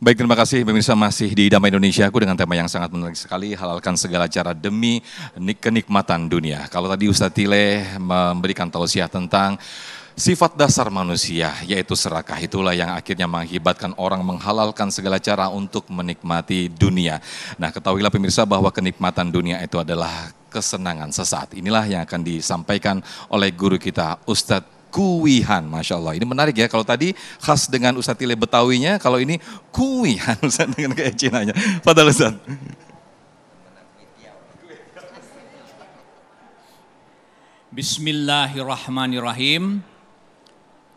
Baik, terima kasih pemirsa, masih di Damai Indonesia, aku dengan tema yang sangat menarik sekali, halalkan segala cara demi kenikmatan dunia. Kalau tadi Ustadz Tile memberikan tausiah tentang sifat dasar manusia, yaitu serakah, itulah yang akhirnya mengakibatkan orang menghalalkan segala cara untuk menikmati dunia. Nah, ketahuilah pemirsa bahwa kenikmatan dunia itu adalah kesenangan sesaat. Inilah yang akan disampaikan oleh guru kita, Ustadz Kuwihan, Masya Allah. Ini menarik ya, kalau tadi khas dengan Ustadz Tile Betawinya, kalau ini Kuwihan, Ustadz dengan kayak Cinanya. Padahal Ustadz. Bismillahirrahmanirrahim.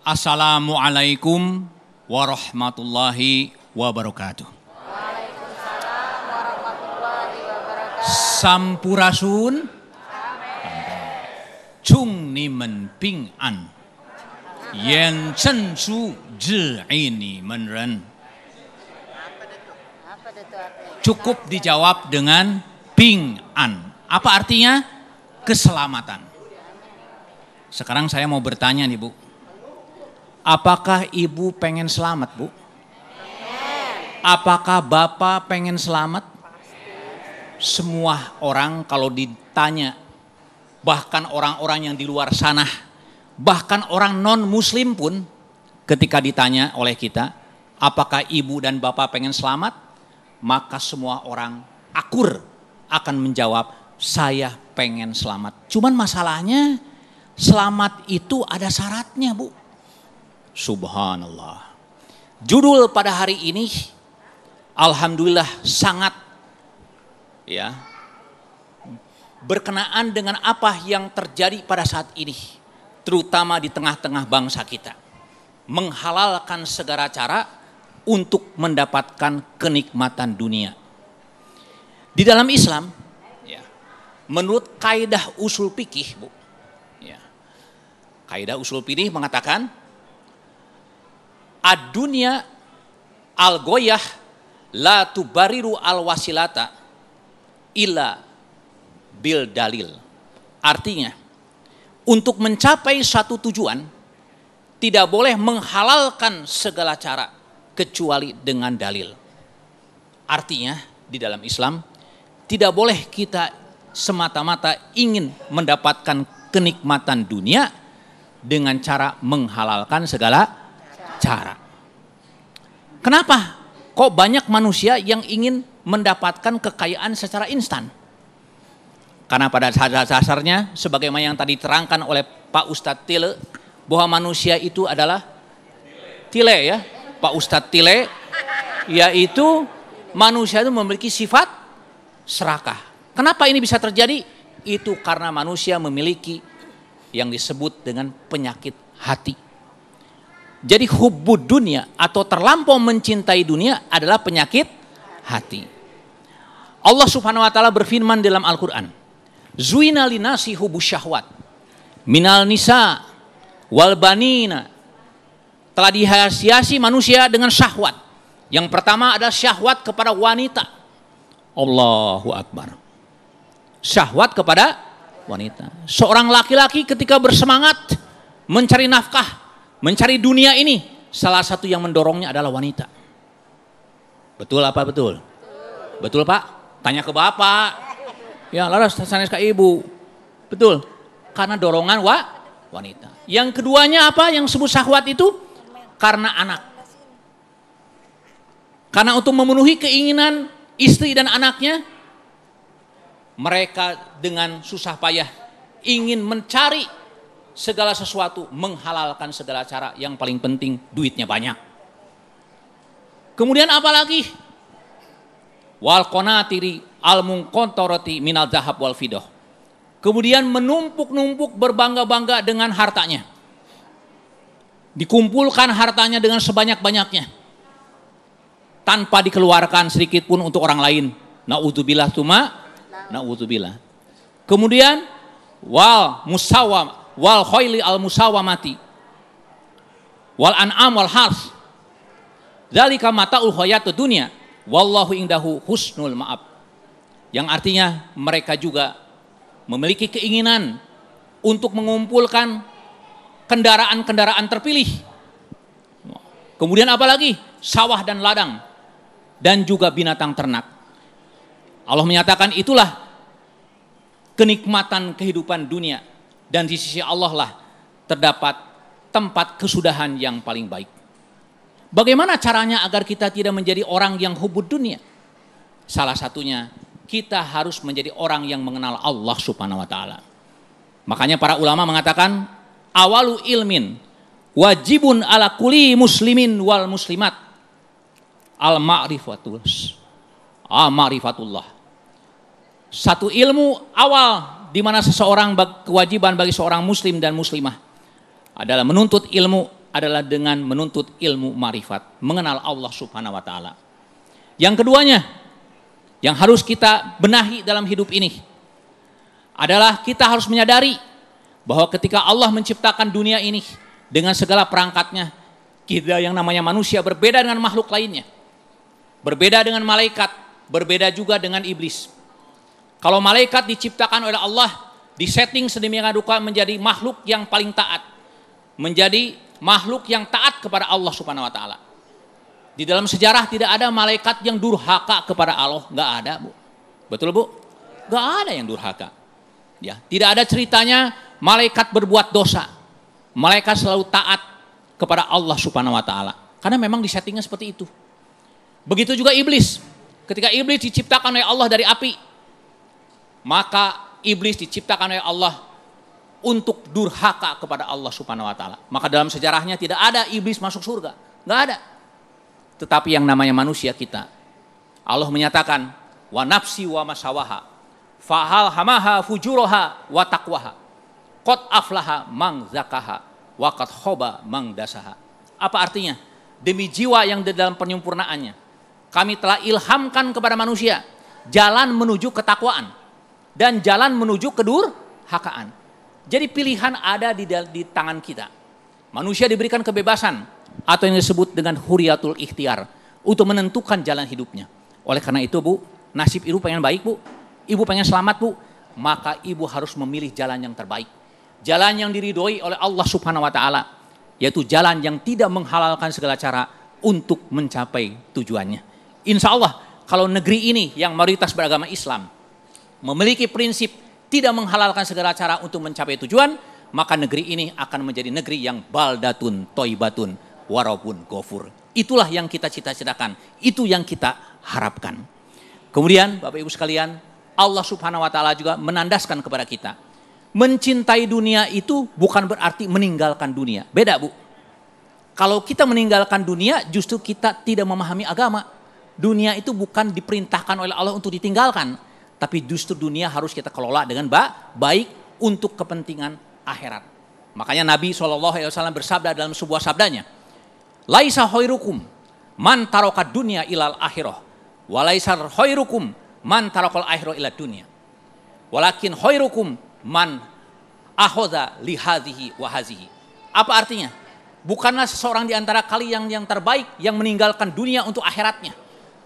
Assalamualaikum warahmatullahi wabarakatuh. Waalaikumsalam warahmatullahi wabarakatuh. Sampurasun. Chung ni men ping an. Yan chen su zhi ini menren. Cukup dijawab dengan ping an. Apa artinya? Keselamatan. Sekarang saya mau bertanya nih Bu. Apakah Ibu pengen selamat Bu? Apakah Bapak pengen selamat? Semua orang kalau ditanya, bahkan orang-orang yang di luar sana, bahkan orang non-muslim pun ketika ditanya oleh kita, apakah ibu dan bapak pengen selamat? Maka semua orang akur akan menjawab, saya pengen selamat. Cuman masalahnya, selamat itu ada syaratnya Bu. Subhanallah. Judul pada hari ini, alhamdulillah sangat ya berkenaan dengan apa yang terjadi pada saat ini, terutama di tengah-tengah bangsa kita. Menghalalkan segala cara untuk mendapatkan kenikmatan dunia. Di dalam Islam, ya, menurut kaidah usul fikih, Bu, ya, kaidah usul fikih mengatakan, ad-dunya al-goyah la tubariru al-wasilata illa bil dalil. Artinya, untuk mencapai satu tujuan tidak boleh menghalalkan segala cara kecuali dengan dalil. Artinya di dalam Islam tidak boleh kita semata-mata ingin mendapatkan kenikmatan dunia dengan cara menghalalkan segala cara. Kenapa? Kok banyak manusia yang ingin mendapatkan kekayaan secara instan? Karena pada dasarnya, sebagaimana yang tadi terangkan oleh Pak Ustadz Tile, bahwa manusia itu adalah Tile ya, Pak Ustadz Tile, yaitu manusia itu memiliki sifat serakah. Kenapa ini bisa terjadi? Itu karena manusia memiliki yang disebut dengan penyakit hati. Jadi hubbud dunia atau terlampau mencintai dunia adalah penyakit hati. Allah Subhanahu wa taala berfirman dalam Al-Qur'an, Zuina linasi hubus syahwat minal nisa wal banina. Telah dihiasi manusia dengan syahwat. Yang pertama adalah syahwat kepada wanita. Allahu Akbar. Syahwat kepada wanita. Seorang laki-laki ketika bersemangat mencari nafkah, mencari dunia ini, salah satu yang mendorongnya adalah wanita. Betul apa betul? Betul Pak? Tanya ke Bapak. Ya, laras sanes ke ibu. Betul. Karena dorongan wanita. Yang keduanya apa yang sebut syahwat itu? Karena anak. Karena untuk memenuhi keinginan istri dan anaknya, mereka dengan susah payah ingin mencari segala sesuatu, menghalalkan segala cara, yang paling penting duitnya banyak. Kemudian apa lagi? Wal qanatiri al-munqantarati minal zahab wal fidah. Kemudian menumpuk-numpuk berbangga-bangga dengan hartanya. Dikumpulkan hartanya dengan sebanyak-banyaknya. Tanpa dikeluarkan sedikit pun untuk orang lain. Na'udzubillah tuma, na'udzubillah. Kemudian wal musawam, wal khayli al musawamati. Wal an'am wal hars. Dzalika mata'ul hayatud dunya. Wallahu indahu husnul ma'ab. Yang artinya mereka juga memiliki keinginan untuk mengumpulkan kendaraan-kendaraan terpilih. Kemudian apa lagi? Sawah dan ladang. dan juga binatang ternak. Allah menyatakan itulah kenikmatan kehidupan dunia, dan di sisi Allah lah terdapat tempat kesudahan yang paling baik. Bagaimana caranya agar kita tidak menjadi orang yang hubud dunia? Salah satunya kita harus menjadi orang yang mengenal Allah Subhanahu wa taala. Makanya para ulama mengatakan awalu ilmin wajibun ala kulli muslimin wal muslimat al ma'rifatullah. Satu ilmu awal di mana seseorang kewajiban bagi seorang muslim dan muslimah adalah menuntut ilmu, adalah dengan menuntut ilmu ma'rifat, mengenal Allah Subhanahu wa taala. Yang keduanya yang harus kita benahi dalam hidup ini adalah kita harus menyadari bahwa ketika Allah menciptakan dunia ini dengan segala perangkatnya, kita yang namanya manusia berbeda dengan makhluk lainnya. Berbeda dengan malaikat, berbeda juga dengan iblis. Kalau malaikat diciptakan oleh Allah, disetting sedemikian rupa menjadi makhluk yang paling taat. Menjadi makhluk yang taat kepada Allah Subhanahu wa taala. Di dalam sejarah tidak ada malaikat yang durhaka kepada Allah, enggak ada, Bu. Betul, Bu? Enggak ada yang durhaka. Ya, tidak ada ceritanya malaikat berbuat dosa. Malaikat selalu taat kepada Allah Subhanahu wa taala. Karena memang disettingnya seperti itu. Begitu juga iblis. Ketika iblis diciptakan oleh Allah dari api, maka iblis diciptakan oleh Allah untuk durhaka kepada Allah Subhanahu wa taala. Maka dalam sejarahnya tidak ada iblis masuk surga, enggak ada. Tetapi yang namanya manusia kita, Allah menyatakan wa nafsi wa masawaha fahal hamaha fujuroha wa taqwaha qad aflaha mang zakaha wa qad khoba mang dasaha. Apa artinya? Demi jiwa yang di dalam penyempurnaannya, kami telah ilhamkan kepada manusia jalan menuju ketakwaan dan jalan menuju kedurhakaan. Jadi pilihan ada di tangan kita. Manusia diberikan kebebasan atau yang disebut dengan huriyatul ikhtiar untuk menentukan jalan hidupnya. Oleh karena itu, Bu, nasib ibu pengen baik, Bu. Ibu pengen selamat, Bu. Maka ibu harus memilih jalan yang terbaik. Jalan yang diridhoi oleh Allah Subhanahu wa taala, yaitu jalan yang tidak menghalalkan segala cara untuk mencapai tujuannya. Insya Allah, kalau negeri ini yang mayoritas beragama Islam memiliki prinsip tidak menghalalkan segala cara untuk mencapai tujuan, maka negeri ini akan menjadi negeri yang baldatun toibatun warabun gofur. Itulah yang kita cita-citakan, itu yang kita harapkan. Kemudian Bapak Ibu sekalian, Allah Subhanahu wa taala juga menandaskan kepada kita, mencintai dunia itu bukan berarti meninggalkan dunia. Beda, Bu. Kalau kita meninggalkan dunia, justru kita tidak memahami agama. Dunia itu bukan diperintahkan oleh Allah untuk ditinggalkan, tapi justru dunia harus kita kelola dengan baik untuk kepentingan akhirat. Makanya Nabi SAW bersabda dalam sebuah sabdanya, laisa khairukum man taraka dunya ilal akhirah, wa laisa khairukum man tarakal akhirah ila dunya, walakin khairukum man akhadha li hadhihi wa hadhihi. Apa artinya? Bukanlah seseorang di antara kalian yang terbaik yang meninggalkan dunia untuk akhiratnya,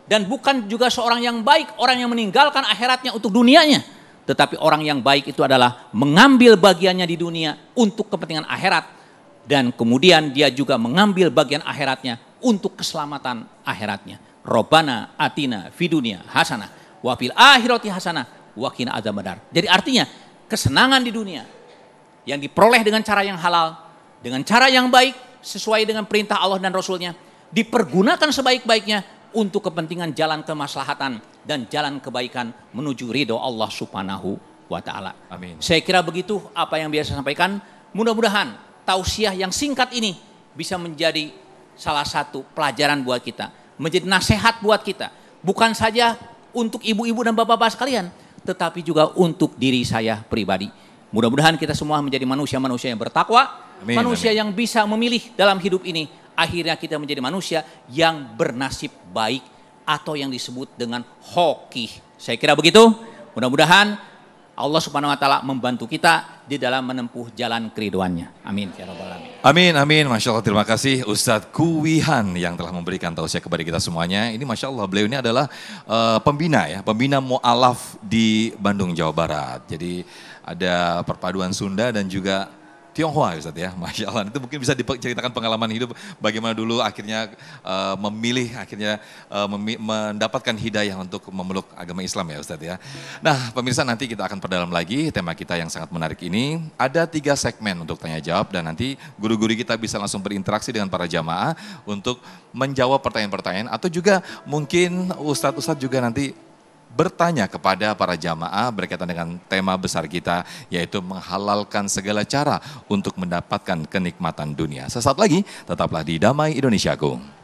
dan bukan juga seorang yang baik orang yang meninggalkan akhiratnya untuk dunianya. Tetapi orang yang baik itu adalah mengambil bagiannya di dunia untuk kepentingan akhirat, dan kemudian dia juga mengambil bagian akhiratnya untuk keselamatan akhiratnya. Robbana atina fid dunya hasanah wa fil akhirati hasanah wa qina adzabannar. Jadi artinya kesenangan di dunia yang diperoleh dengan cara yang halal, dengan cara yang baik sesuai dengan perintah Allah dan Rasulnya, dipergunakan sebaik-baiknya untuk kepentingan jalan kemaslahatan dan jalan kebaikan menuju ridho Allah Subhanahu wa taala. Amin. Saya kira begitu apa yang biasa saya sampaikan. Mudah-mudahan tausiah yang singkat ini bisa menjadi salah satu pelajaran buat kita, menjadi nasihat buat kita, bukan saja untuk ibu-ibu dan bapak-bapak sekalian, tetapi juga untuk diri saya pribadi. Mudah-mudahan kita semua menjadi manusia-manusia yang bertakwa, amin, manusia amin, yang bisa memilih dalam hidup ini. Akhirnya kita menjadi manusia yang bernasib baik atau yang disebut dengan hoki. Saya kira begitu. Mudah-mudahan Allah Subhanahu wa taala membantu kita di dalam menempuh jalan keriduannya. Amin ya rabbal alamin. Amin, amin. Masya Allah, terima kasih Ustadz Kuwihan yang telah memberikan tausiah kepada kita semuanya. Ini Masya Allah, beliau ini adalah pembina mu'alaf di Bandung, Jawa Barat. Jadi ada perpaduan Sunda dan juga Tionghoa Ustaz ya, Masya Allah. Itu mungkin bisa diceritakan pengalaman hidup bagaimana dulu akhirnya mendapatkan hidayah untuk memeluk agama Islam ya Ustaz ya. Nah pemirsa, nanti kita akan perdalam lagi tema kita yang sangat menarik ini. Ada 3 segmen untuk tanya jawab dan nanti guru-guru kita bisa langsung berinteraksi dengan para jamaah untuk menjawab pertanyaan-pertanyaan, atau juga mungkin Ustadz juga nanti bertanya kepada para jamaah berkaitan dengan tema besar kita, yaitu menghalalkan segala cara untuk mendapatkan kenikmatan dunia. Sesaat lagi, tetaplah di Damai Indonesiaku.